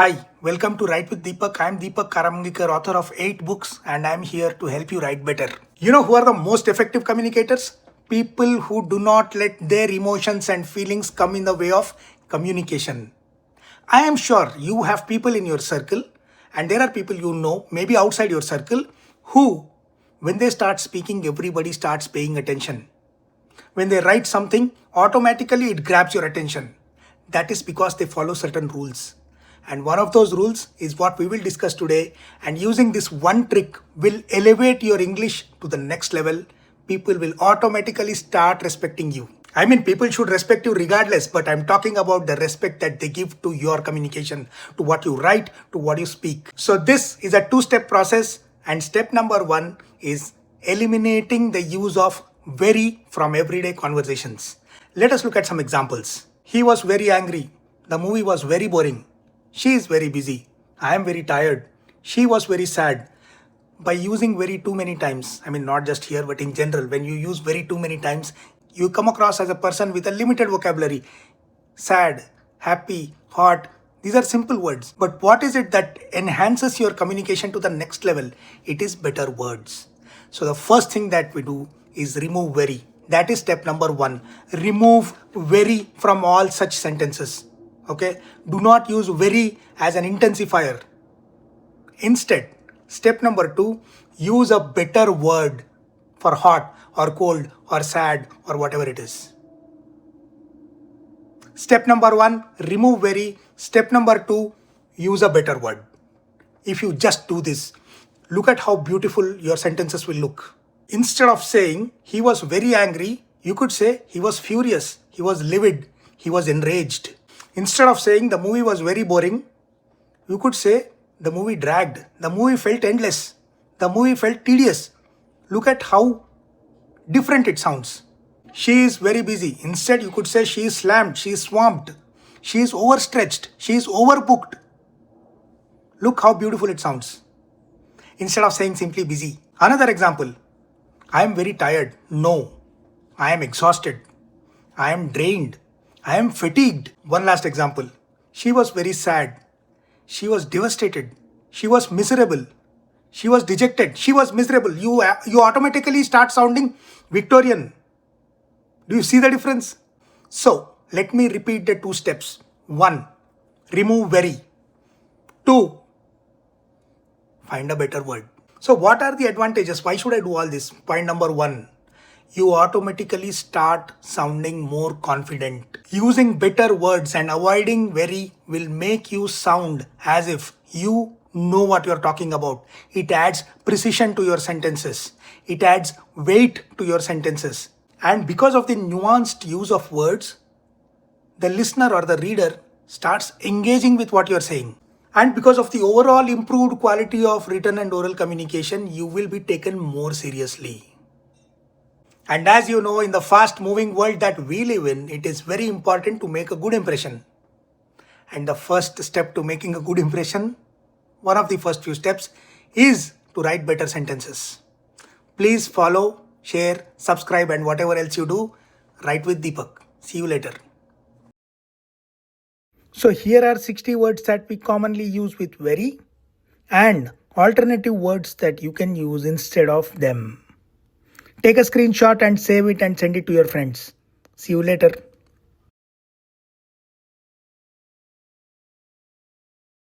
Hi, welcome to Write with Deepak. I am Deepak Karamangikar, author of 8 books, and I am here to help you write better. You know who are the most effective communicators? People who do not let their emotions and feelings come in the way of communication. I am sure you have people in your circle, and there are people you know, maybe outside your circle, who, when they start speaking, everybody starts paying attention. When they write something, automatically it grabs your attention. That is because they follow certain rules. And one of those rules is what we will discuss today. And using this one trick will elevate your English to the next level. People will automatically start respecting you. I mean, people should respect you regardless, but I'm talking about the respect that they give to your communication, to what you write, to what you speak. So this is a two-step process. And step number 1 is eliminating the use of very from everyday conversations. Let us look at some examples. He was very angry. The movie was very boring. She is very busy. I am very tired. She was very sad. By using very too many times, I mean not just here but in general, when you use very too many times, you come across as a person with a limited vocabulary. Sad, happy, hot, these are simple words. But what is it that enhances your communication to the next level? It is better words. So the first thing that we do is remove very. That is step number 1. Remove very from all such sentences. Okay? Do not use very as an intensifier. Instead, step number 2, use a better word for hot or cold or sad or whatever it is. Step number 1, remove very. Step number 2, use a better word. If you just do this, look at how beautiful your sentences will look. Instead of saying he was very angry, you could say he was furious, he was livid, he was enraged. Instead of saying the movie was very boring, you could say the movie dragged, the movie felt endless, the movie felt tedious. Look at how different it sounds. She is very busy. Instead, you could say she is slammed, she is swamped, she is overstretched, she is overbooked. Look how beautiful it sounds. Instead of saying simply busy. Another example. I am very tired. No. I am exhausted. I am drained. I am fatigued. One last example. She was very sad. She was devastated. She was miserable. She was dejected. She was miserable. You automatically start sounding Victorian. Do you see the difference? So, let me repeat the 2 steps. 1. Remove very. 2. Find a better word. So what are the advantages? Why should I do all this? Point number 1. You automatically start sounding more confident. Using better words and avoiding very will make you sound as if you know what you're talking about. It adds precision to your sentences. It adds weight to your sentences. And because of the nuanced use of words, the listener or the reader starts engaging with what you're saying. And because of the overall improved quality of written and oral communication, you will be taken more seriously. And as you know, in the fast moving world that we live in, it is very important to make a good impression. And the first step to making a good impression, one of the first few steps, is to write better sentences. Please follow, share, subscribe, and whatever else you do, write with Deepak. See you later. So here are 60 words that we commonly use with very and alternative words that you can use instead of them. Take a screenshot and save it and send it to your friends. See you later.